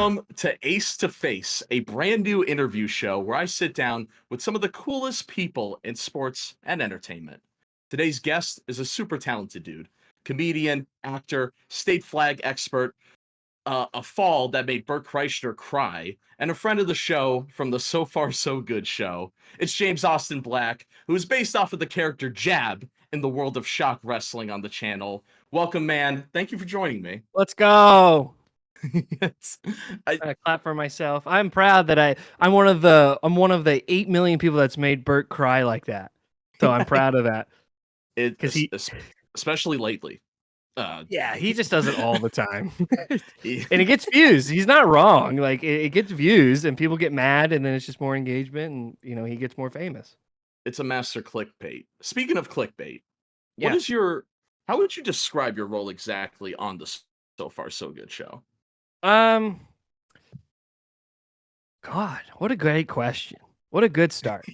Welcome to Ace2Face, a brand new interview show where I sit down with some of the coolest people in sports and entertainment. Today's guest is a super talented dude, comedian, actor, state flag expert, a fall that made Burt Kreischer cry, and a friend of the show from the So Far So Good show. It's James Austin Black, who is based off of the character Jab in the world of shock wrestling on the channel. Welcome, man. Thank you for joining me. Let's go. Yes. I, I clap for myself. I'm proud that I'm one of the 8 million people that's made Bert cry like that. So I'm proud of that. Because especially lately. Yeah, he just does it all the time. he- And it gets views. He's not wrong. Like it gets views and people get mad and then it's just more engagement and he gets more famous. it's a master clickbait. Speaking of clickbait, what Yeah. is how would you describe your role exactly on the So Far So Good show? God, what a great question. What a good start.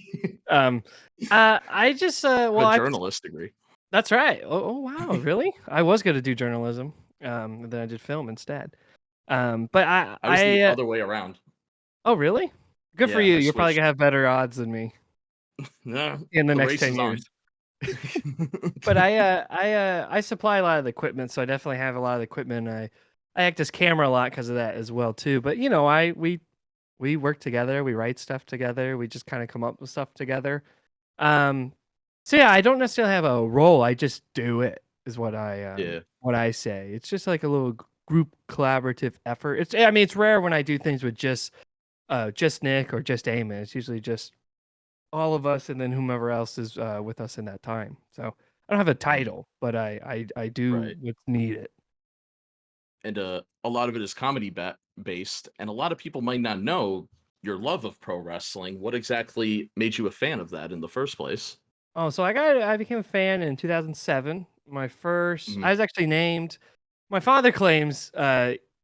I just A journalist degree. That's right. Oh wow, really? I was gonna do journalism. And then I did film instead. But I was the other way around. Oh really? Good for Yeah, you. I You're probably switched. gonna have better odds than me Nah, in the next race 10 is on. years. But I supply a lot of the equipment, so I definitely have a lot of the equipment. I act as camera a lot because of that as well too. But we work together, we write stuff together, we just kind of come up with stuff together. So yeah, I don't necessarily have a role. I just do it. Is what I say. It's just like a little group collaborative effort. It's rare when I do things with just Nick or just Eamon. It's usually just all of us and then whomever else is with us in that time. So I don't have a title, but I do Right. what's needed. And a lot of it is comedy based, and a lot of people might not know your love of pro wrestling. What exactly made you a fan of that in the first place? Oh, so I became a fan in 2007. I Mhm. was actually named. My father claims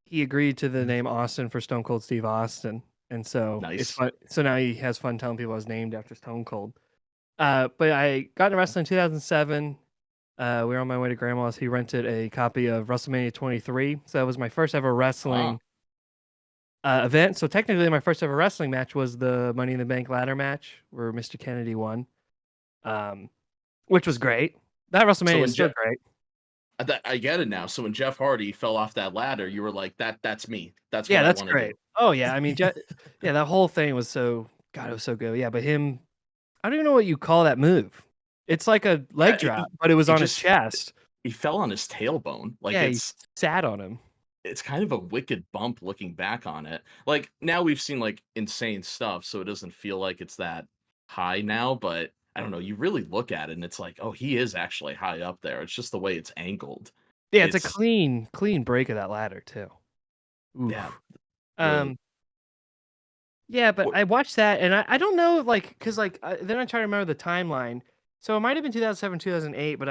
he agreed to the name Austin for Stone Cold Steve Austin, and so it's Nice. fun. So now he has fun telling people I was named after Stone Cold. But I got into wrestling in 2007. We were on my way to grandma's. He rented a copy of WrestleMania 23, so that was my first ever Ah, wrestling event. So technically, my first ever wrestling match was the Money in the Bank ladder match where Mr. Kennedy won, um, which was great. That so WrestleMania when is still great. I get it now. So when Jeff Hardy fell off that ladder, you were like, "That's me. That's what Yeah, I that's want to do." great. Oh yeah, yeah, that whole thing was it was so good. Yeah, but him, I don't even know what you call that move. It's like a leg drop, but it was He on his just chest. he fell on his tailbone. Like Yeah, he sat on him. it's kind of a wicked bump looking back on it. Like now we've seen like insane stuff, so it doesn't feel like it's that high now, but I don't know, you really look at it and it's like, oh, he is actually high up there. It's just the way it's angled. Yeah, it's a It's clean break of that ladder too. yeah, Oof. the Um, yeah, but what I watched that and I don't know like cuz then I try to remember the timeline. So it might have been 2007, 2008, but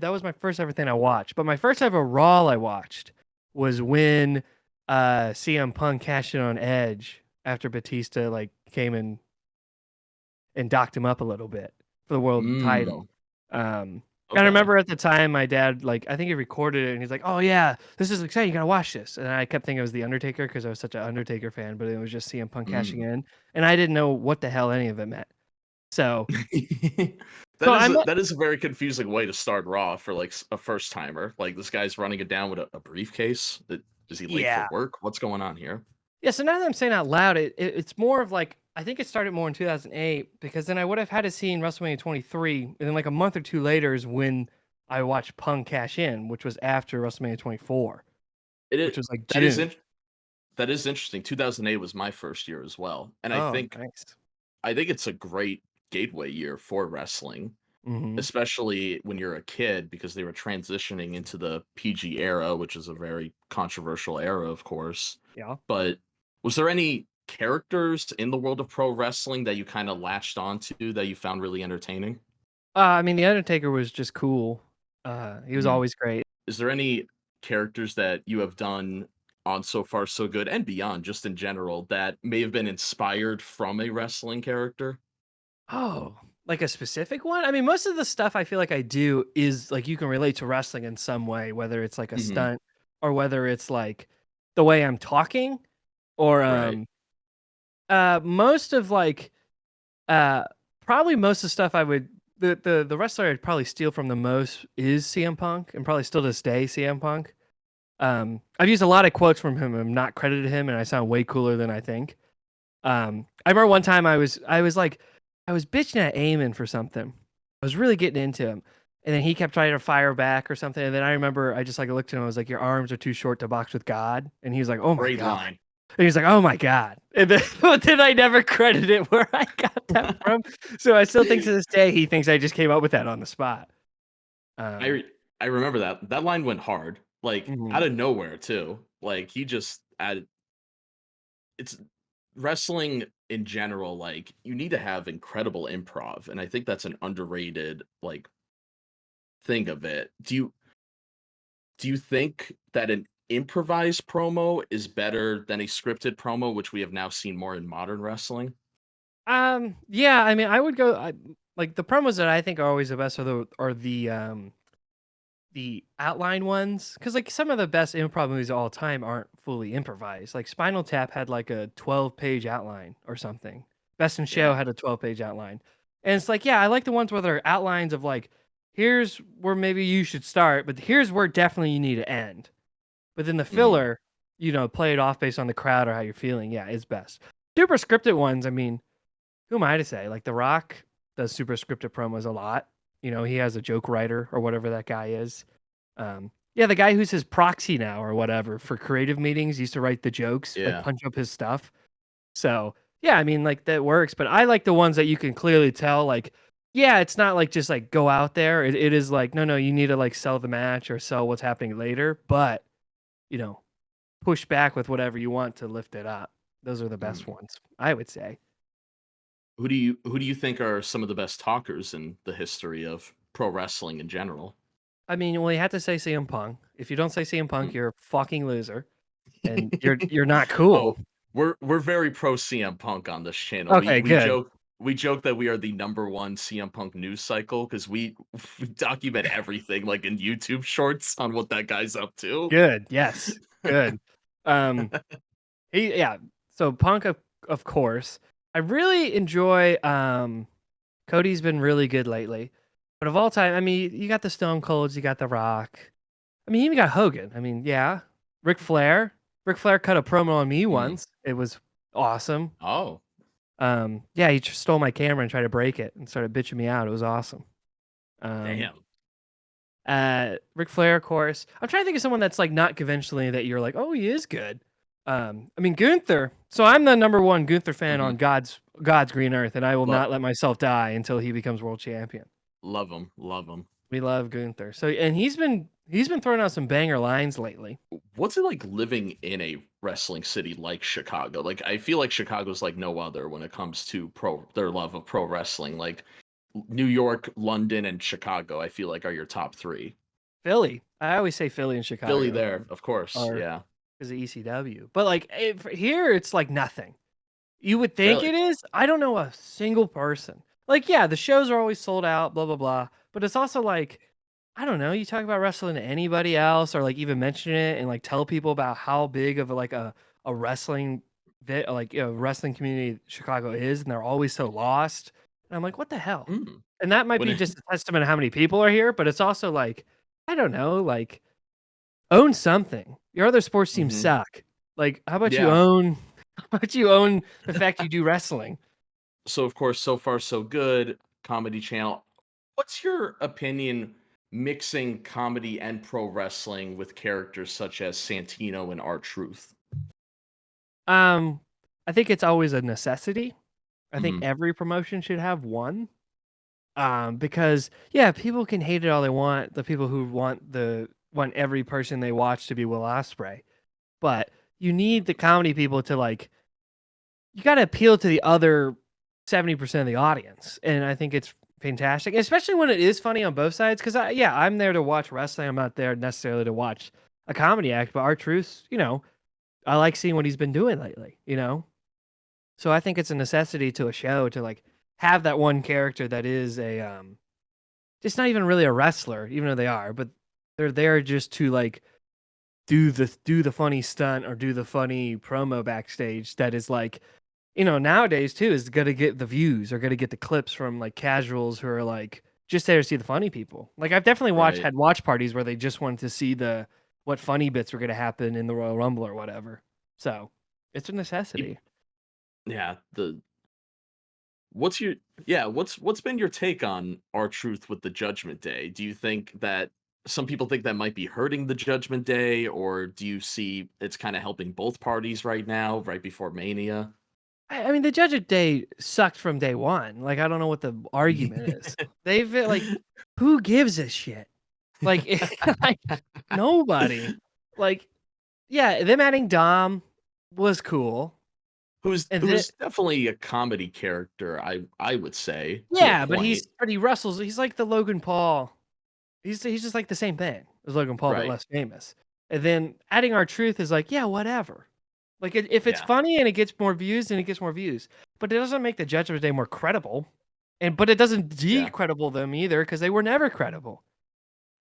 that was my first ever thing I watched. But my first ever Raw I watched was when CM Punk cashed in on Edge after Batista like came in and docked him up a little bit for the world title. mm, I okay. remember at the time my dad I think he recorded it and he's like, "Oh yeah, this is exciting. You gotta watch this." And I kept thinking it was the Undertaker because I was such an Undertaker fan, but it was just CM Punk cashing Mm. in, and I didn't know what the hell any of it meant. So, That so is I met that is a very confusing way to start Raw for like a first timer. Like this guy's running it down with a briefcase. Is he late for yeah. work? What's going on here? Yeah, so now that I'm saying out loud, it's more of like I think it started more in 2008 because then I would have had to see in WrestleMania 23, and then like a month or two later is when I watched Punk cash in, which was after WrestleMania 24, It is which was like that is June. that is interesting. 2008 was my first year as well, and Oh, nice. I think it's a great gateway year for wrestling, Hmm. especially when you're a kid because they were transitioning into the PG era, which is a very controversial era, of course. Yeah. But was there any characters in the world of pro wrestling that you kind of latched onto that you found really entertaining? I mean, the Undertaker was just cool. He was Mhm. always great. Is there any characters that you have done on So Far So Good and beyond, just in general, that may have been inspired from a wrestling character? Oh, like a specific one? I mean, most of the stuff I feel like I do is like you can relate to wrestling in some way, whether it's like a Mhm. stunt or whether it's like the way I'm talking. or Right. most of like uh probably most of the stuff I would the wrestler I'd probably steal from the most is CM Punk, and probably still to this day CM Punk. I've used a lot of quotes from him and not credited him, and I sound way cooler than I think. I remember one time I was bitching at Eamon for something. I was really getting into him, and then he kept trying to fire back or something. And then I remember I just like looked at him. I was like, "Your arms are too short to box with God," and he was like, "Oh my Great God." line. And he's like, "Oh my God." And then, but then I never credited where I got that from. So I still think to this day he thinks I just came up with that on the spot. I Um, re- I remember that line went hard, like mhm. out of nowhere too. Like he just added. It's wrestling in general. Like you need to have incredible improv, and I think that's an underrated like thing of it. Do you think that an improvised promo is better than a scripted promo, which we have now seen more in modern wrestling? Yeah, I mean, I would go like the promos that I think are always the best are the outline ones, because like some of the best improv movies of all time aren't fully improvised. Like Spinal Tap had like a 12-page outline or something. Best in Show Yeah. had a 12-page outline. And it's like, yeah, I like the ones where they're outlines of like, here's where maybe you should start, but here's where definitely you need to end. But then the Mhm. filler, play it off based on the crowd or how you're feeling. Yeah, is best. Super scripted ones, I mean, who am I to say? Like The Rock does super scripted promos a lot. He has a joke writer or whatever that guy is. Yeah, the guy who's his proxy now or whatever for creative meetings used to write the jokes, like Yeah. punch up his stuff. So yeah, I mean, like that works. But I like the ones that you can clearly tell, like, yeah, it's not like just like go out there. It is like, no, you need to like sell the match or sell what's happening later, but you know, push back with whatever you want to lift it up. Those are the best Mm. ones, I would say. Who do you think are some of the best talkers in the history of pro wrestling in general? I mean, well, you have to say CM Punk. If you don't say CM Punk, Mm. you're a fucking loser, and you're not cool. Oh, we're very pro CM Punk on this channel. We Okay, we good. joke we joke that we are the number one CM Punk news cycle because we document everything like in YouTube shorts on what that guy's up to. Good. Yes. Good. Um, yeah. So Punk, of course. I really enjoy. Cody's been really good lately, but of all time, I mean, you got the Stone Colds, you got the Rock. I mean, you even got Hogan. I mean, yeah, Ric Flair. Ric Flair cut a promo on me Mm. once. It was awesome. Oh, Yeah, he just stole my camera and tried to break it and started bitching me out. It was awesome. Um, damn. Ric Flair, of course. I'm trying to think of someone that's like not conventionally that you're like, oh, he is good. I mean Gunther. So I'm the number one Gunther fan Hmm. on God's green earth, and I will Love not let myself die until he becomes world champion. love him, love him. We love Gunther. So and he's been throwing out some banger lines lately. What's it like living in a wrestling city like Chicago? Like I feel like Chicago's like no other when it comes to their love of pro wrestling. Like New York, London, and Chicago, I feel like are your top three. Philly. I always say Philly and Philly Chicago there, of course. are Yeah. is the ECW. But like here it's like nothing. You would think Really? it is. I don't know a single person. Like, yeah, the shows are always sold out, blah blah blah. But it's also like, I don't know. You talk about wrestling to anybody else, or like even mention it and like tell people about how big of a wrestling wrestling community Chicago is, and they're always so lost. And I'm like, what the hell? Mm. And that might When be it, just a testament to how many people are here, but it's also like, I don't know, like own something. Your other sports teams Mhm. suck. Like, how about you Yeah. own? How about you own the fact you do wrestling? So of course, so far so good. Comedy channel. What's your opinion mixing comedy and pro wrestling with characters such as Santino and R Truth? Um, I think it's always a necessity. I think Mhm. every promotion should have one. Because yeah, people can hate it all they want. The people who want every person they watch to be Will Ospreay, but you need the comedy people to like. You got to appeal to the other 70% of the audience, and I think it's fantastic, especially when it is funny on both sides. Because yeah, I'm there to watch wrestling. I'm not there necessarily to watch a comedy act. But our truth, I like seeing what he's been doing lately. So I think it's a necessity to a show to like have that one character that is a just not even really a wrestler, even though they are, but they're there just to like do the funny stunt or do the funny promo backstage that is like, nowadays too is gonna get the views or gonna get the clips from like casuals who are like just there to see the funny people. Like I've definitely Right. had watch parties where they just wanted to see the what funny bits were gonna happen in the Royal Rumble or whatever. So it's a You- necessity. Yeah. What's your what's been your take on our truth with the Judgment Day? Do you think that some people think that might be hurting the Judgment Day, or do you see it's kind of helping both parties right now, right before Mania? I mean, the Judgment Day sucked from day one. Like I don't know what the argument is. They've like, who gives a shit? Like, like nobody. Like, yeah, them adding Dom was cool, and then Who's definitely a comedy character, I would say, to a yeah, but point. he wrestles. He's like the Logan Paul. He's just like the same thing as Logan Paul, but Right. less famous. And then adding our truth is like, yeah, whatever. Like if it's Yeah. funny and it gets more views, then it gets more views. But it doesn't make the Judgment Day more credible, but it doesn't Yeah. decredible them either because they were never credible.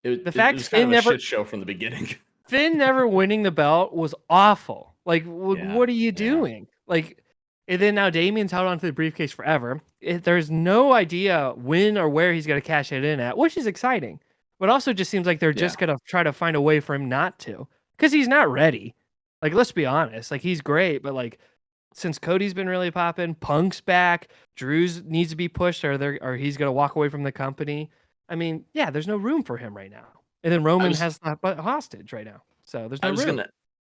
It The it fact was kind of a shit show from the beginning. Finn never winning the belt was awful. Like, Yeah. what are you Yeah. doing? Like, and then now Damien's held on to the briefcase forever. There's no idea when or where he's going to cash it in at, which is exciting. But also just seems like they're Yeah. just going to try to find a way for him not to because he's not ready. Like, let's be honest. Like, he's great, but like, since Cody's been really popping, Punk's back, Drew's needs to be pushed or he's going to walk away from the company. I mean, yeah, there's no room for him right now. And then I Roman was has the hostage right now. So there's I no was room. gonna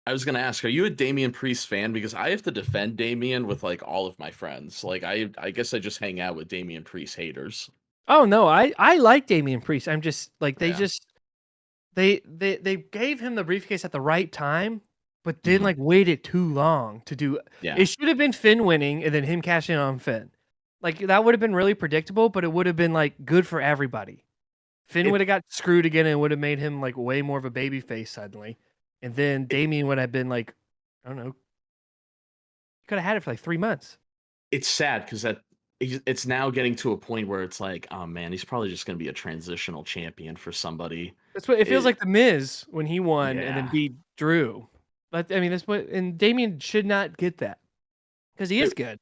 I was gonna ask, are you a Damian Priest fan? Because I have to defend Damian with like all of my friends. Like I guess I just hang out with Damian Priest haters. Oh no, I like Damian Priest. I'm just like Yeah. they gave him the briefcase at the right time, but then Mhm. like waited too long to do Yeah. it should have been Finn winning and then him cashing in on Finn. Like that would have been really predictable, but it would have been like good for everybody. Finn would It have got screwed again and would have made him like way more of a baby face suddenly. And then it Damian would have been like, I don't know, could have had it for like 3 months. it's sad because it's now getting to a point where it's like, oh man, he's probably just gonna be a transitional champion for somebody. That's what it feels It like the Miz when he won and then yeah. beat Drew. But I mean, that's what and Damian should not get that because he is It, good.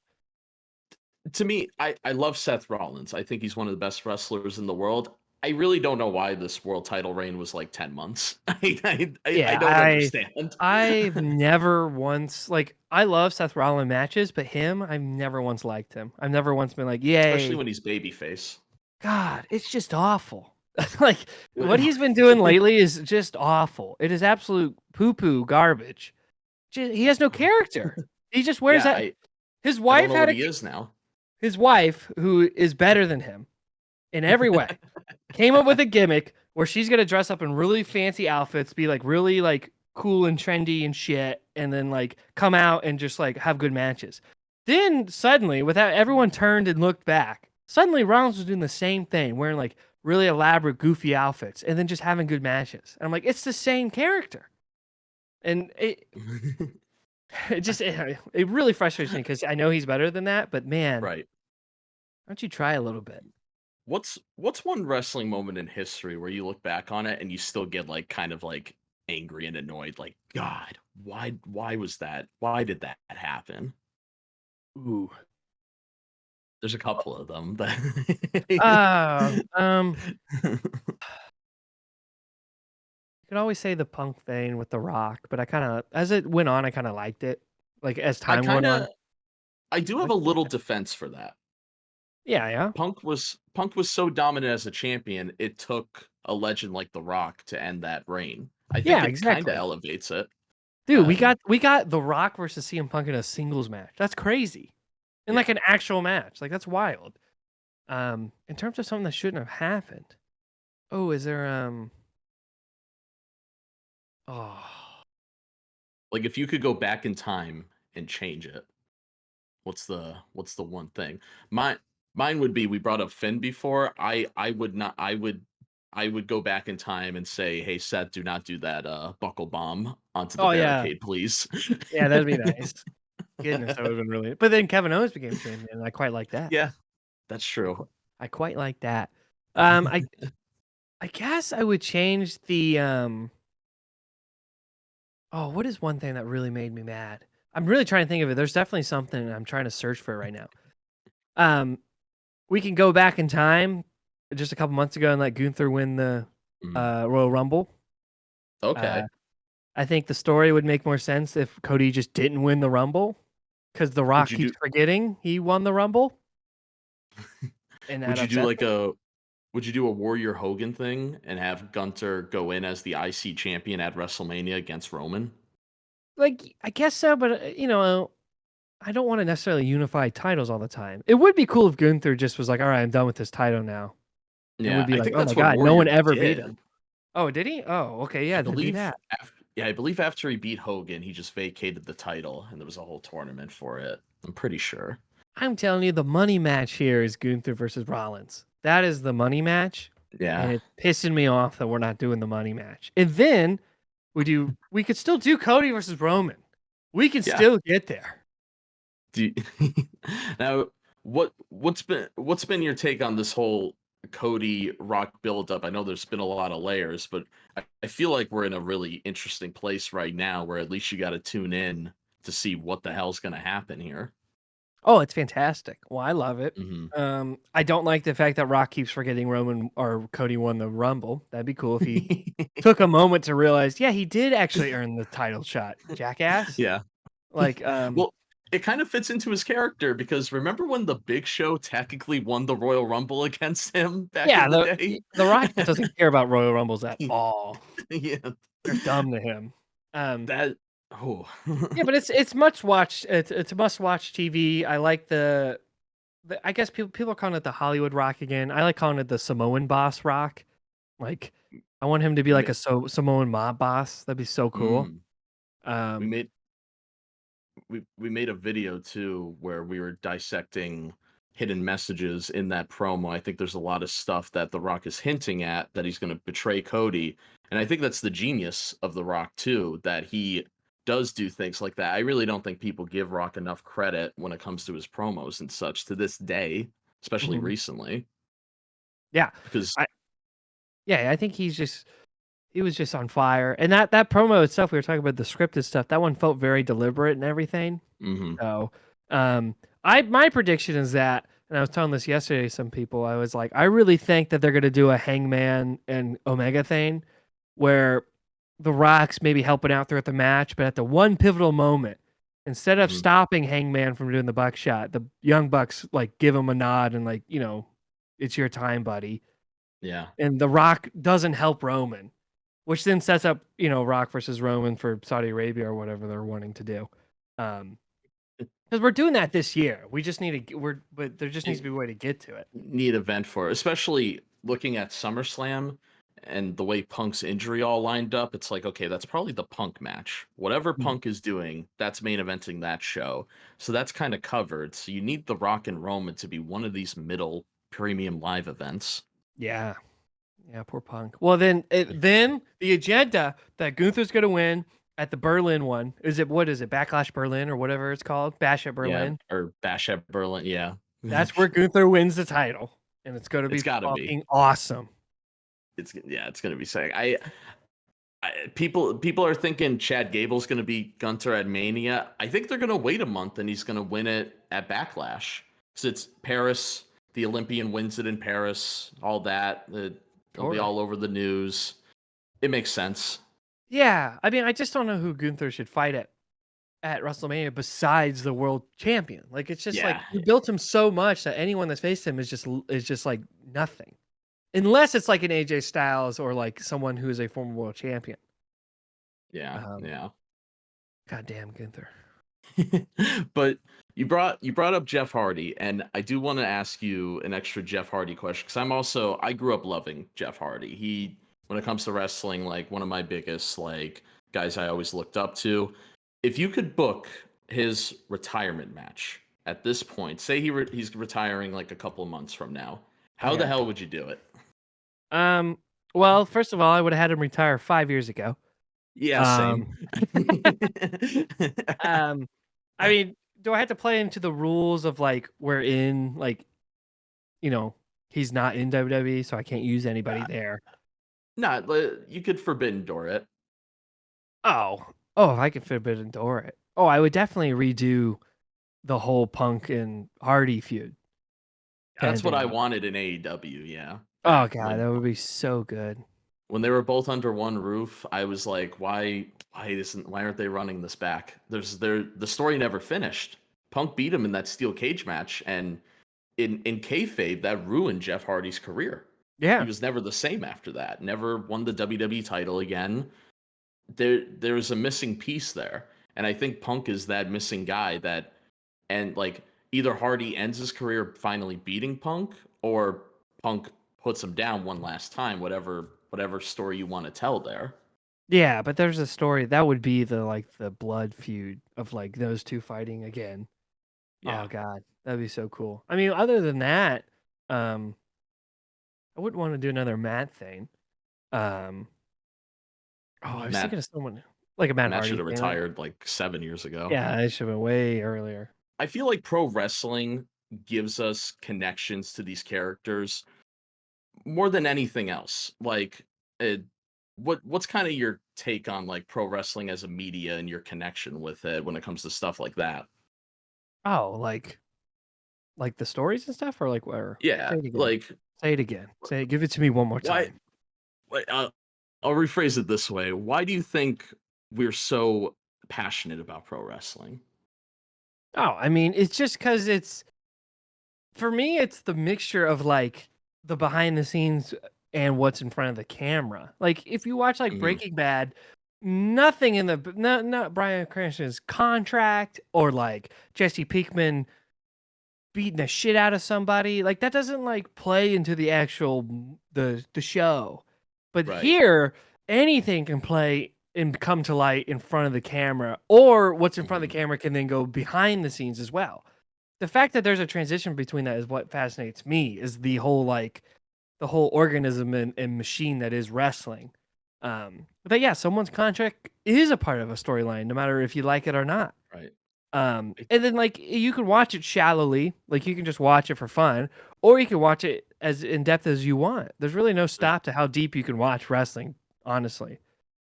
to me, I love Seth Rollins. I think he's one of the best wrestlers in the world. I really don't know why this world title reign was like 10 months. I Yeah, don't understand. I've never once like I love Seth Rollins matches, but him, I've never once liked him. I've never once been like, Especially "Yay." when he's babyface. God, it's just awful. Like what he's been doing lately is just awful. It is absolute poo-poo garbage. He has no character. He just wears Yeah, that his I don't wife know what had a he is now. his wife who is better than him in every way. Came up with a gimmick where she's gonna dress up in really fancy outfits, be like really like cool and trendy and shit, and then like come out and just like have good matches. Then suddenly, without everyone turned and looked back, suddenly Rollins was doing the same thing, wearing like really elaborate, goofy outfits, and then just having good matches. And I'm like, it's the same character, and it just it really frustrates me because I know he's better than that, but man, why Right. don't you try a little bit? What's one wrestling moment in history where you look back on it and you still get like kind of like angry and annoyed, like, God, why was that? Why did that happen? Ooh. There's a couple of them Uh, that um, you could always say the Punk thing with The Rock, but I kinda as it went on, I kinda liked it. Like, as I time went on, kinda I do I have like a the little defense for that. yeah, yeah. Punk was so dominant as a champion, it took a legend like The Rock to end that reign. I think Yeah, it kinda exactly. elevates it. Dude, we Um, got we got The Rock versus CM Punk in a singles match. That's crazy. In, like, yeah. an actual match. Like, that's wild. In terms of something that shouldn't have happened. Oh, is there, oh, Like, if you could go back in time and change it, what's the one thing? Mine would be we brought up Finn before. I would not I would go back in time and say, "Hey, Seth, do not do that, buckle bomb onto the oh, yeah. barricade, please." Yeah, that'd be nice. Goodness, that would've been really but then Kevin Owens became champion, and I quite like that. Yeah, that's I true. qui I quite like that. I guess I would change Oh, what is one thing that really made me mad? I'm really trying to think of it. There's definitely something, and I'm trying to search for it right now. Um, we can go back in time just a couple months ago and let Gunther win the Mm. Royal Rumble. Uh, Okay. I think the story would make more sense if Cody just didn't win the Rumble because The Would Rock you keeps do forgetting he won the Rumble, and that would you do upsets like me. a Warrior Hogan thing and have Gunter go in as the IC champion at WrestleMania against Roman? Like, I guess so, but I don't want to necessarily unify titles all the time. It would be cool if Gunther just was like, "All right, I'm done with this title now," and we'd Yeah, be I like, think "Oh my that's what god, no one Warrior ever beat did. him." Oh, did he? Oh, okay, I yeah, then do believe that. I believe after he beat Hogan, he just vacated the title and there was a whole tournament for it. I'm pretty sure. I'm telling you, the money match here is Gunther versus Rollins. That is the money match, and Yeah. it's pissing me off that we're not doing the money match. And then we could still do Cody versus Roman. We can Yeah. still get there. Do now what's been your take on this whole Cody Rock buildup? I know there's been a lot of layers, but I feel like we're in a really interesting place right now where at least you got to tune in to see what the hell's going to happen here. Oh, it's fantastic. Well, I love it. Hmm. I don't like the fact that Rock keeps forgetting Roman or Cody won the Rumble. That'd be cool if he took a moment to realize, yeah, he did actually earn the title shot, jackass. Yeah. Like, Well, it kind of fits into his character because remember when the Big Show technically won the Royal Rumble against him back yeah, in the day? the Rock doesn't care about Royal Rumbles at all. Yeah. They're dumb to him. Um, That oh. yeah, but it's much watched. It's a must watch TV. I like the I guess people are calling it the Hollywood Rock again. I like calling it the Samoan Boss Rock. Like, I want him to be like Ma- a Samoan mob boss. That'd be so cool. mm. We Um, made we made a video too where we were dissecting hidden messages in that promo. I think there's a lot of stuff that The Rock is hinting at that he's going to betray Cody, and I think that's the genius of The Rock too, that he does do things like that. I really don't think people give Rock enough credit when it comes to his promos and such to this day, especially mhm. recently, Yeah, because I yeah, I think he was just on fire. And that promo itself, we were talking about the scripted stuff. That one felt very deliberate and everything. mhm, So, I my prediction is that, and I was telling this yesterday to some people. I was like, I really think that they're gonna do a Hangman and Omega thing, where the Rock's maybe helping out throughout the match, but at the one pivotal moment, instead of mhm, stopping Hangman from doing the buckshot, the Young Bucks like give him a nod and like, it's your time, buddy. yeah. And the Rock doesn't help Roman, which then sets up, Rock versus Roman for Saudi Arabia or whatever they're wanting to do. Um, because we're doing that this year. We just need to. But there just needs to be a way to get to it. Neat event for it, especially looking at SummerSlam and the way Punk's injury all lined up. It's like, okay, that's probably the Punk match. Whatever Mm. Punk is doing, that's main eventing that show. So that's kind of covered. So you need The Rock and Roman to be one of these middle premium live events. Yeah, yeah, poor Punk. Well, then the agenda that Gunther's going to win at the Berlin one is it? What is it? Backlash Berlin or whatever it's called. Bash at Yeah, Berlin. or Bash at Berlin. Yeah, That's where Gunther wins the title, and it's going to be it's got to be. fucking awesome. It's gonna be sick. People are thinking Chad Gable's going to beat Gunter at Mania. I think they're going to wait a month and he's going to win it at Backlash. Because it's Paris, the Olympian wins it in Paris, all that. It'll be Totally. all over the news. It makes sense. Yeah, I mean, I just don't know who Gunther should fight at WrestleMania besides the world champion. Like, it's just like Yeah, you built him so much that anyone that's faced him is just like nothing. Unless it's like an AJ Styles or like someone who is a former world champion. yeah, Um, yeah. Goddamn Gunther. But you brought up Jeff Hardy, and I do want to ask you an extra Jeff Hardy question because I grew up loving Jeff Hardy. When it comes to wrestling, like one of my biggest like guys I always looked up to. If you could book his retirement match at this point, say he's retiring like a couple of months from now, Oh how the yeah. hell would you do it? Um. Well, first of all, I would have had him retire 5 years ago. Yeah, same. Um. um. I mean, do I have to play into the rules of like we're in like you know he's not in WWE, so I can't use anybody Uh, there. Not you could forbidden door it. Oh. Oh, if I could forbidden door it. Oh, I would definitely redo the whole Punk and Hardy feud to That's end what I things. wanted in AEW, yeah. Oh Back god, that would be so good. when they were both under one roof, I was like, why aren't they running this back? The story never finished. Punk beat him in that steel cage match, and in kayfabe, that ruined Jeff Hardy's career. He Yeah. was never the same after that. Never won the WWE title again. There's a missing piece there, and I think Punk is that missing guy that, and like either Hardy ends his career finally beating Punk, or Punk puts him down one last time. Whatever story you want to tell there. Yeah, but there's a story that would be the like the blood feud of like those two fighting again. Oh Yeah, god, that'd be so cool. I mean, other than that, um, I wouldn't want to do another Matt thing. Um, oh, I was thinking Matt of someone like a Matt Matt should Hardy have thing. retired like 7 years ago. Yeah, I should have been way earlier. I feel like pro wrestling gives us connections to these characters more than anything else. Like, it, what's kind of your take on like pro wrestling as a media and your connection with it when it comes to stuff like that? Oh, like the stories and stuff, or like where? Yeah, Say it again. like Say it again. Say it. Give it to me one more why? time. why- Uh, I'll rephrase it this way: why do you think we're so passionate about pro wrestling? Oh, I mean, it's just because it's for me, it's the mixture of like the behind the scenes and what's in front of the camera. Like if you watch like Hmm. Breaking Bad, nothing in the not Bryan Cranston's contract or like Jesse Pinkman beating the shit out of somebody. Like that doesn't like play into the actual the show. But Right. here, anything can play and come to light in front of the camera, or what's in front of Hmm. the camera can then go behind the scenes as well. The fact that there's a transition between that is what fascinates me, is the whole like the whole organism and machine that is wrestling. But yeah, someone's contract is a part of a storyline, no matter if you like it or not. Right. And then like you can watch it shallowly, like you can just watch it for fun, or you can watch it as in depth as you want. There's really no It, stop to how deep you can watch wrestling, honestly.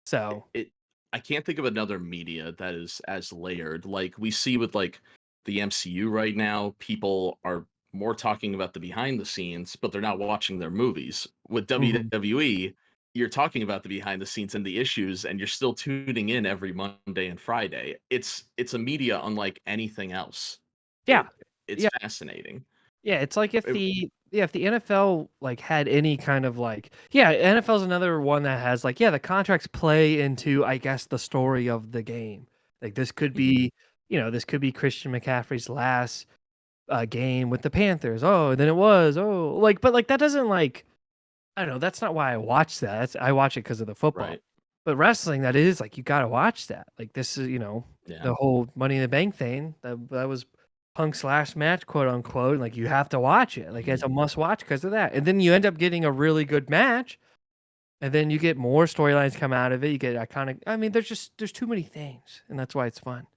So it I can't think of another media that is as layered. Like we see with like the MCU right now, people are more talking about the behind the scenes, but they're not watching their movies. With mhm. WWE, you're talking about the behind the scenes and the issues, and you're still tuning in every Monday and Friday. It's a media unlike anything else. Yeah, It it's yeah. fascinating. Yeah, it's like if It- the NFL like had any kind of like yeah, NFL is another one that has like yeah, the contracts play into I guess the story of the game. Like this could mhm, be, this could be Christian McCaffrey's last game with the Panthers. Oh, and then it was. Oh, like but like that doesn't like I don't know, that's not why I watch that. I watch it because of the football. right. But wrestling, that is like you gotta watch that. Like this is, Yeah. the whole Money in the Bank thing. That was Punk's last match, quote unquote. Like you have to watch it. Like it's Mhm. a must watch because of that. And then you end up getting a really good match. And then you get more storylines come out of it. You get iconic. I mean, there's too many things, and that's why it's fun.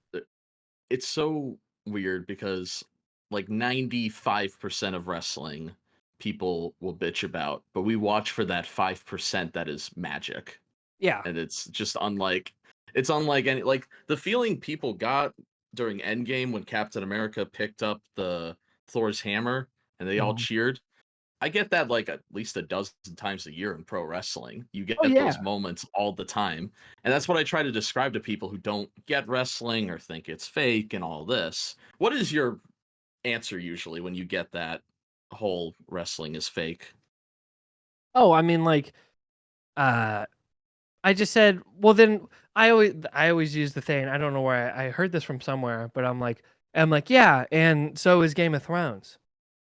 It's so weird because like 95% of wrestling people will bitch about, but we watch for that 5% that is magic. Yeah. And it's unlike any like the feeling people got during Endgame when Captain America picked up the Thor's hammer and they all Mhm. cheered. I get that like at least a dozen times a year in pro wrestling. You Oh get yeah. those moments all the time. And that's what I try to describe to people who don't get wrestling or think it's fake and all this. What is your answer usually when you get that whole wrestling is fake? Oh, I mean, like, uh, I just said, well, then I always use the thing. I don't know where I heard this from somewhere, but I'm like, yeah, and so is Game of Thrones.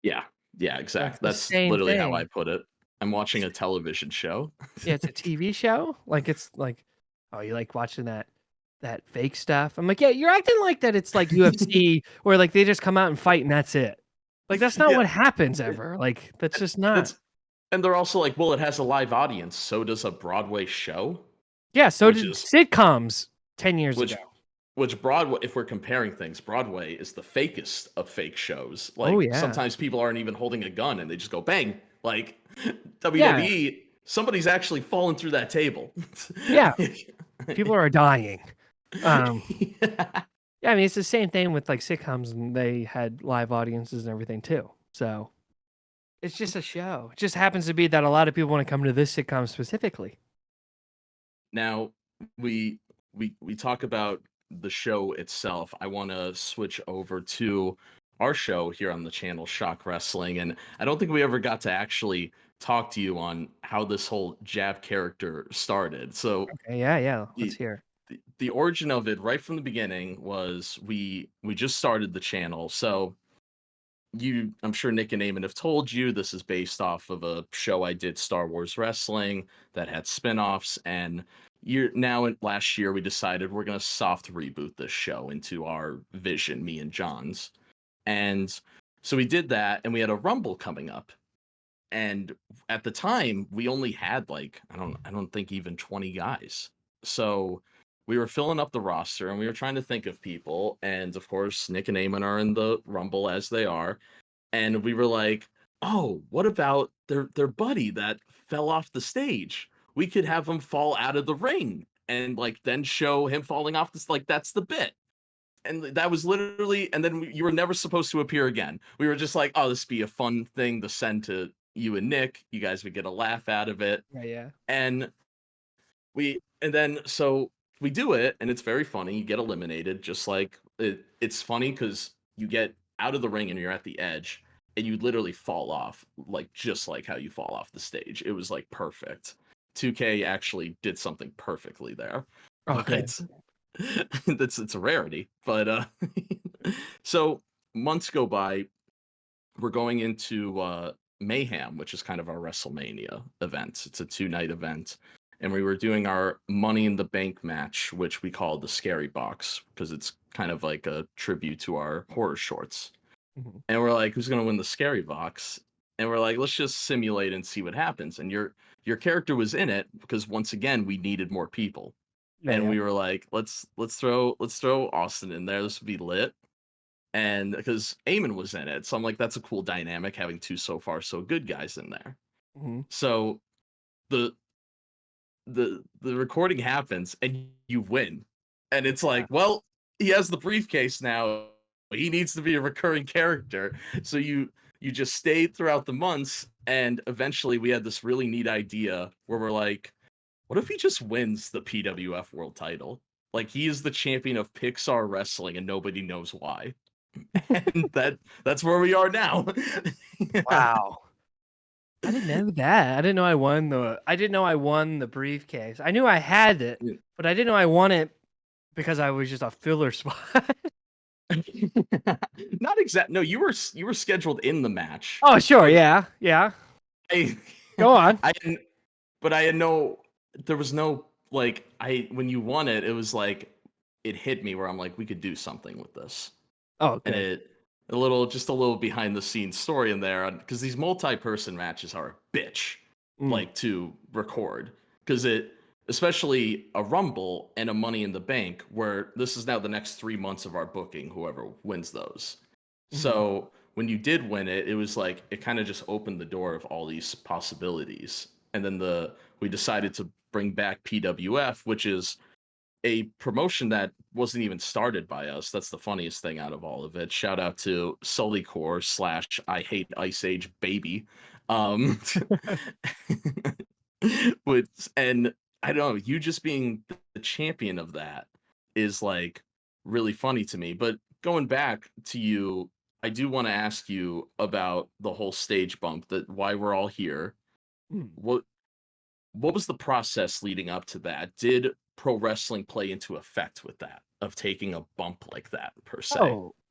Yeah. Yeah, Like exactly. the That's same literally how I thing. put it. I'm watching a television show. Yeah, it's a TV show. Like it's like, oh, you like watching that fake stuff? I'm like, yeah, you're acting like that. It's like UFC where like they just come out and fight and that's it. Like that's not Yeah, what happens it, ever. Like that's it, just not. it's and they're also like, well, it has a live audience, so does a Broadway show, Yeah, so which did is sitcoms 10 years ago. which Broadway, if we're comparing things, Broadway is the fakest of fake shows. Oh Like yeah. sometimes people aren't even holding a gun and they just go bang. Like Yeah. WWE, somebody's actually fallen through that table. Yeah. People are dying. Um, yeah, I mean, it's the same thing with like sitcoms, and they had live audiences and everything too. So it's just a show. It just happens to be that a lot of people want to come to this sitcom specifically. Now, we we talk about the show itself. I want to switch over to our show here on the channel, Shock Wrestling, and I don't think we ever got to actually talk to you on how this whole Jab character started. So Okay, yeah, let's the hear. the origin of it right from the beginning was we just started the channel. So I'm sure Nick and Eamon have told you this is based off of a show I did, Star Wars Wrestling, that had spin-offs. And last year we decided we're gonna soft reboot this show into our vision, me and John's. And so we did that, and we had a Rumble coming up. And at the time, we only had like, I don't think even 20 guys. So we were filling up the roster and we were trying to think of people. And of course, Nick and Eamon are in the Rumble as they are, and we were like, "Oh, what about their buddy that fell off the stage? We could have him fall out of the ring and like then show him falling off this, like that's the bit." And that was literally, and then you were never supposed to appear again. We were just like, "Oh, this would be a fun thing to send to you and Nick. You guys would get a laugh out of it." Yeah. And so we do it, and it's very funny. You get eliminated, just like it's funny because you get out of the ring and you're at the edge, and you literally fall off, like just like how you fall off the stage. It was like perfect. 2K actually did something perfectly there, Oh, good. but it's a rarity. But so months go by, we're going into Mayhem, which is kind of our WrestleMania event. It's a 2-night event. And we were doing our Money in the Bank match, which we call the Scary Box, because it's kind of like a tribute to our horror shorts. Mhm. And we're like, who's gonna win the Scary Box? And we're like, let's just simulate and see what happens. And your character was in it because once again we needed more people. And Yeah. we were like, let's throw Austin in there. This would be lit. And because Eamon was in it, so I'm like, that's a cool dynamic having two so far so good guys in there. Mhm. So the the recording happens and you win, and it's like, well, he has the briefcase now. He needs to be a recurring character. So you just stayed throughout the months, and eventually we had this really neat idea where we're like, what if he just wins the PWF world title? Like he is the champion of Pixar wrestling and nobody knows why. And that's where we are now. Wow. I didn't know that. I didn't know I won the briefcase. I knew I had it, but I didn't know I won it because I was just a filler spot. Not exact. No, you were scheduled in the match, Oh, sure, but yeah. Yeah. I Go on. I didn't. But I had no. There was no like I when you won it, it was like it hit me where I'm like, we could do something with this. Oh, And good. just a little behind the scenes story in there, because these multi-person matches are a bitch, Mm. like to record, because especially a Rumble and a Money in the Bank, where this is now the next 3 months of our booking, whoever wins those. Mhm. So when you did win it, it was like it kind of just opened the door of all these possibilities. And then we decided to bring back PWF, which is a promotion that wasn't even started by us. That's the funniest thing out of all of it. Shout out to Sully Core slash I Hate Ice Age Baby. Um, with and I don't know, you just being the champion of that is like really funny to me. But going back to you, I do want to ask you about the whole stage bump, that why we're all here. Mm. What what was the process leading up to that? Did pro wrestling play into effect with that, of taking a bump like that per se?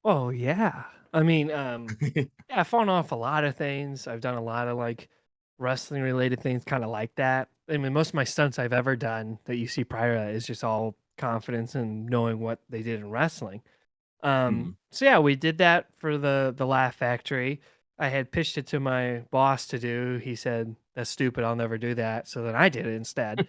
Oh, yeah. I mean, yeah, I've fallen off a lot of things. I've done a lot of, like, wrestling related things kinda like that. I mean, most of my stunts I've ever done that you see prior to that is just all confidence and knowing what they did in wrestling. Mhm. So yeah, we did that for the Laugh Factory. I had pitched it to my boss to do. He said, "That's stupid. I'll never do that." So then I did it instead.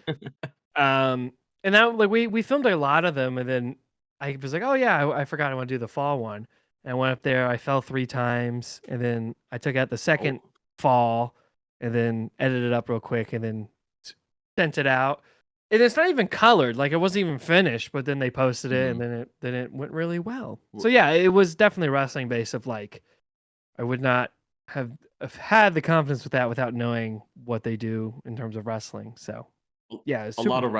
Um, and that like we filmed a lot of them, and then I was like, "Oh yeah, I forgot I want to do the fall one." And I went up there. I fell 3 times, and then I took out the second Oh, fall, and then edited it up real quick, and then s- sent it out. And it's not even colored, like, it wasn't even finished, but then they posted it, and Mhm. then it went really well. So, W yeah, it was definitely wrestling based of, like, I would not have had the confidence with that without knowing what they do in terms of wrestling, so, yeah, it's a super lot of cool.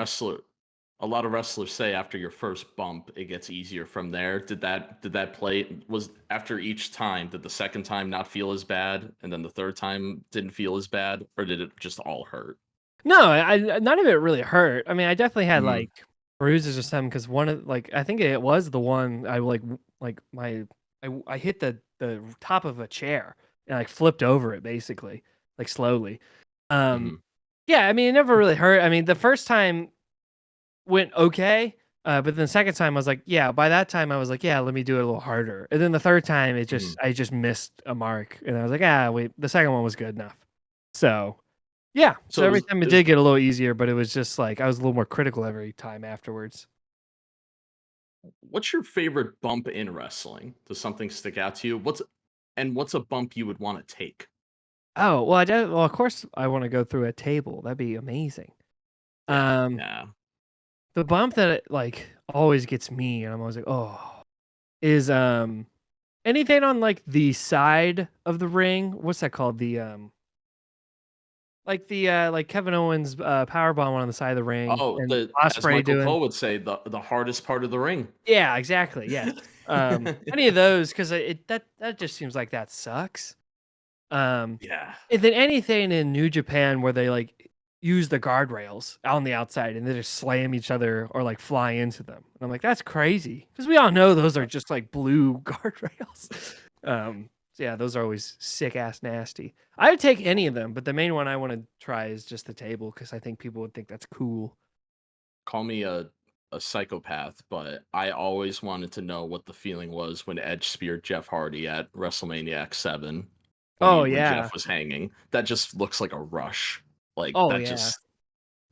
wrestlers say after your first bump, it gets easier from there. Did that play was after each time, did the second time not feel as bad, and then the third time didn't feel as bad, or did it just all hurt? No, none of it really hurt. I mean, I definitely had, Mhm, like, bruises or something because one of like, I think it was the one I, I hit the top of a chair and, like, flipped over it basically, like, slowly. Um, mhm, yeah, I mean, it never really hurt. I mean, the first time went okay, but then the second time I was like, yeah, by that time I was like, yeah, let me do it a little harder. And then the third time mhm. I just missed a mark and I was like, ah, wait, the second one was good enough. So yeah, So so it every was time it it was did get a little easier, but it was just like I was a little more critical every time afterwards. what's your favorite bump in wrestling? Does something stick out to you? What's a bump you would wanna take? Oh, well, of course I wanna go through a table, that'd be amazing. Yeah, Um, yeah. the bump that, like, always gets me, and I'm always like, "Oh," is, anything on, like, the side of the ring, what's that called? Like Kevin Owens, powerbomb on the side of the ring Oh, and the as Osprey Michael doing. Cole would say, the hardest part of the ring. Yeah, exactly, yes. Any of those 'cause that just seems like that sucks. Um, Yeah. and then anything in New Japan where they, like, use the guardrails on the outside and they just slam each other or, like, fly into them. And I'm like, "That's crazy because we all know those are just, like, blue guardrails. So yeah, those are always sick ass nasty. I would take any of them, but the main one I wanna try is just the table because I think people would think that's cool. Call me a psychopath, but I always wanted to know what the feeling was when Edge speared Jeff Hardy at WrestleMania X7 Oh, when yeah. Jeff was hanging. That just looks like a rush. Like Oh, that yeah. just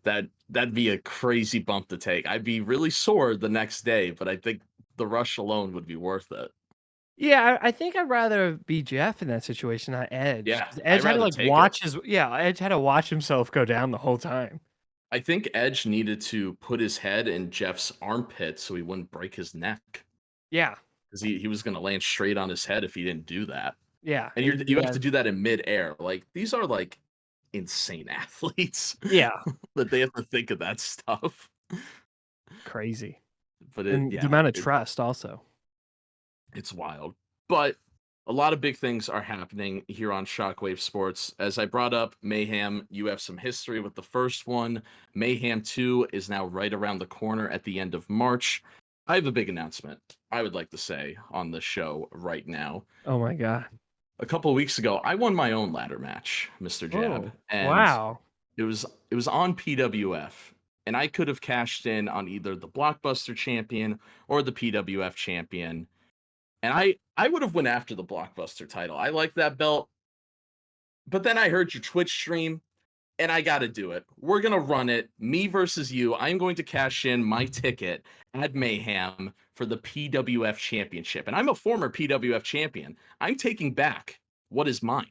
that'd be a crazy bump to take. I'd be really sore the next day, but I think the rush alone would be worth it. Yeah, I think I'd rather be Jeff in that situation, not Edge, Yeah, 'cause I'd Edge had to, rather like, take it. watch his yeah, Edge had to watch himself go down the whole time. I think Edge needed to put his head in Jeff's armpit so he wouldn't break his neck Yeah, because he was going to land straight on his head if he didn't do that. yeah, And he you he have to had do that in midair. Like these are like insane athletes yeah, that they have to think of that stuff. crazy, But and the yeah, amount of trust also. it's wild. But a lot of big things are happening here on Shockwave Sports. As I brought up Mayhem, you have some history with the first one. Mayhem 2 is now right around the corner at the end of March. I have a big announcement I would like to say on the show right now. Oh my god. A couple of weeks ago, I won my own ladder match, Mr. Jab, Oh, and wow. it was on PWF, and I could have cashed in on either the Blockbuster champion or the PWF champion, and I would have went after the Blockbuster title. I like that belt, but then I heard your Twitch stream, and I got to do it. We're gonna run it, me versus you. I'm going to cash in my ticket at Mayhem for the PWF championship, and I'm a former PWF champion. I'm taking back what is mine.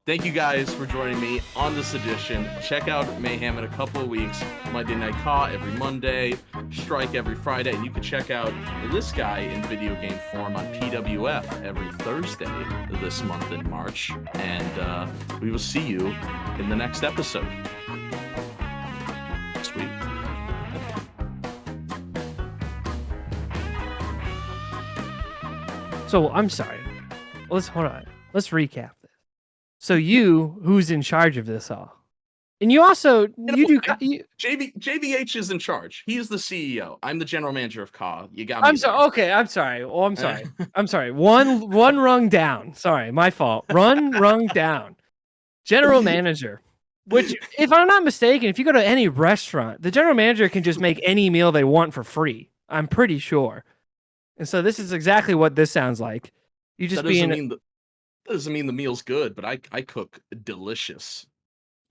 Thank you guys for joining me on this edition. Check out Mayhem in a couple of weeks. Monday Night Caw every Monday, Strike every Friday, and you can check out this guy in video game form on PWF every Thursday this month in March. And we will see you in the next episode. Sweet. So, I'm sorry. Let's hold on. Let's recap this. So you, who's in charge of this all? And you also You you know, do co you JVH is in charge. He is the CEO. I'm the general manager of Caw. You got me I'm sorry. there. Okay, I'm sorry. Oh, I'm sorry. I'm sorry. One rung down. Sorry, my fault. Rung down. General manager. Which, if I'm not mistaken, if you go to any restaurant, the general manager can just make any meal they want for free. I'm pretty sure. And so this is exactly what this sounds like. You that just doesn't being mean the that doesn't mean the meal's good, but I cook delicious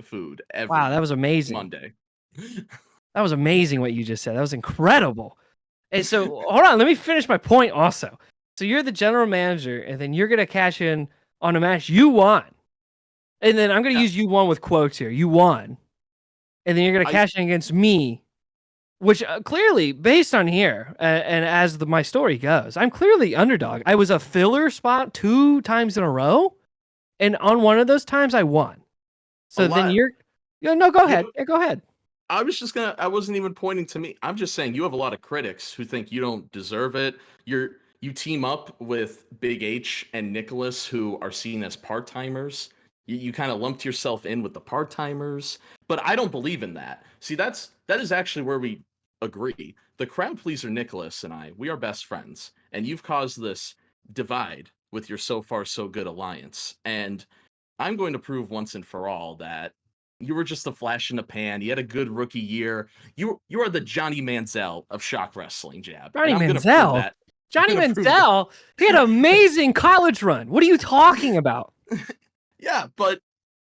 food wow, that every was amazing. Monday. That was amazing what you just said. That was incredible. And so hold on, let me finish my point also. So you're the general manager, and then you're gonna cash in on a match you won. And then I'm gonna Yeah, use you won with quotes here. You won. And then you're gonna I cash in against me which clearly, based on here, and as my story goes, I'm clearly underdog. I was a filler spot 2 times in a row, and on one of those times I won. So then no, go ahead. Yeah, go ahead. I wasn't even pointing to me. I'm just saying you have a lot of critics who think you don't deserve it. You team up with Big H and Nicholas, who are seen as part-timers. You kind of lumped yourself in with the part-timers, but I don't believe in that. See, that is actually where we agree. The crowd pleaser Nicholas and we are best friends, and you've caused this divide with your so far so good alliance. And I'm going to prove once and for all that you were just a flash in the pan. You had a good rookie year. You are the Johnny Manziel of shock wrestling, Jab. Johnny And I'm going to Manziel? prove that. Johnny Manziel? He had an amazing college run. What are you talking about? Yeah, but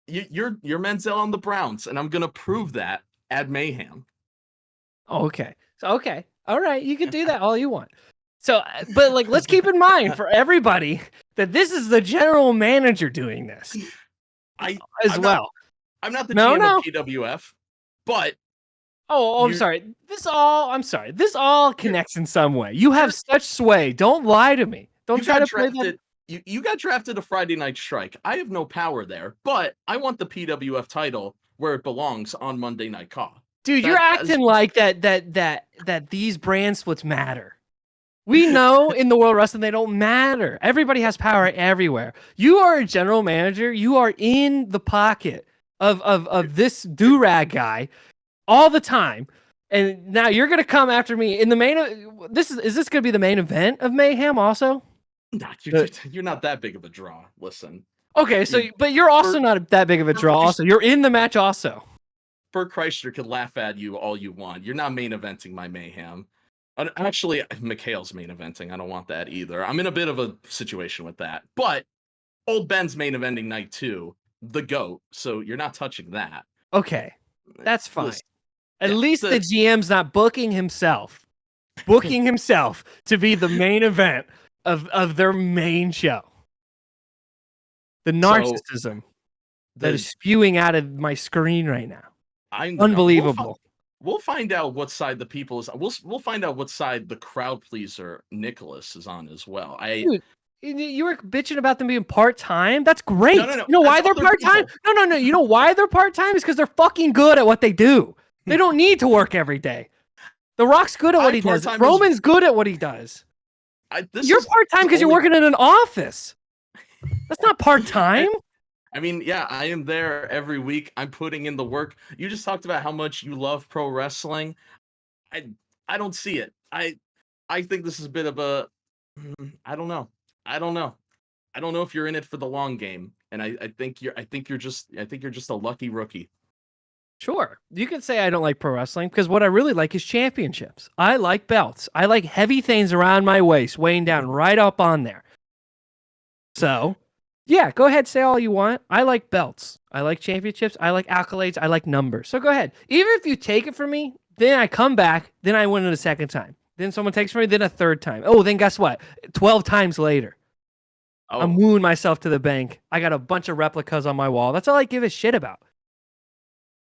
you're Manziel on the Browns, and I'm going to prove that at Mayhem. Oh, okay. So, okay. All right. You can do that all you want. So, but like, let's keep in mind for everybody that this is the general manager doing this I'm not the GM of PWF, but I'm sorry. This all connects in some way. You have such sway. Don't lie to me. Don't try to play that. You got drafted a Friday Night Strike. I have no power there, but I want the PWF title where it belongs on Monday Night Raw. Dude, you're acting like that these brand splits matter. We know in the world of wrestling they don't matter. Everybody has power everywhere. You are a general manager. You are in the pocket of this do-rag guy all the time. And now you're gonna come after me in the main. Is this gonna be the main event of Mayhem also? Nah, you're not that big of a draw. Listen. Okay, so but you're also not that big of a draw. Also, you're in the match also. Bert Kreischer can laugh at you all you want. You're not main eventing my Mayhem. Actually, Mikhail's main eventing. I don't want that either. I'm in a bit of a situation with that. But old Ben's main eventing night 2, the GOAT. So you're not touching that. Okay, that's fine. Listen, at least the GM's not booking himself to be the main event of their main show. The narcissism that is spewing out of my screen right now. Unbelievable. We'll find out what side the people is. We'll find out what side the crowd pleaser Nicholas is on as well. Dude, you were bitching about them being part-time. That's great. No. You know why they're part-time? No. You know why they're part-time? Is because they're fucking good at what they do. They don't need to work every day. The Rock's good at what he does. Roman's good at what he does. You're part-time because you're working in an office. That's not part-time. I mean, yeah, I am there every week. I'm putting in the work. You just talked about how much you love pro wrestling. I don't see it. I think this is a bit of a I don't know if you're in it for the long game. And I think you're just a lucky rookie. Sure. You can say I don't like pro wrestling because what I really like is championships. I like belts. I like heavy things around my waist, weighing down right up on there. So, yeah, go ahead, say all you want. I like belts. I like championships. I like accolades. I like numbers. So go ahead. Even if you take it from me, then I come back, then I win it a second time. Then someone takes it from me, then a third time. Oh, then guess what? 12 times later. Oh. I'm wooing myself to the bank. I got a bunch of replicas on my wall. That's all I give a shit about.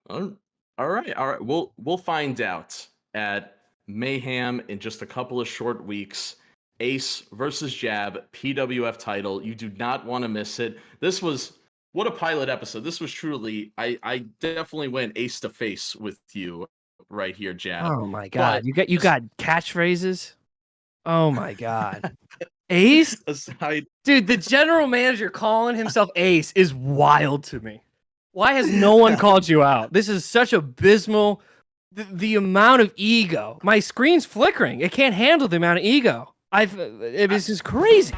All right. We'll find out at Mayhem in just a couple of short weeks. Ace versus Jab, PWF title. You do not want to miss it. What a pilot episode. This was truly, I definitely went Ace2Face with you right here, Jab. Oh my God. But you got catchphrases? Oh my God. Ace? Dude, the general manager calling himself Ace is wild to me. Why has no one called you out? This is such abysmal. The amount of ego. My screen's flickering. It can't handle the amount of ego. This is crazy.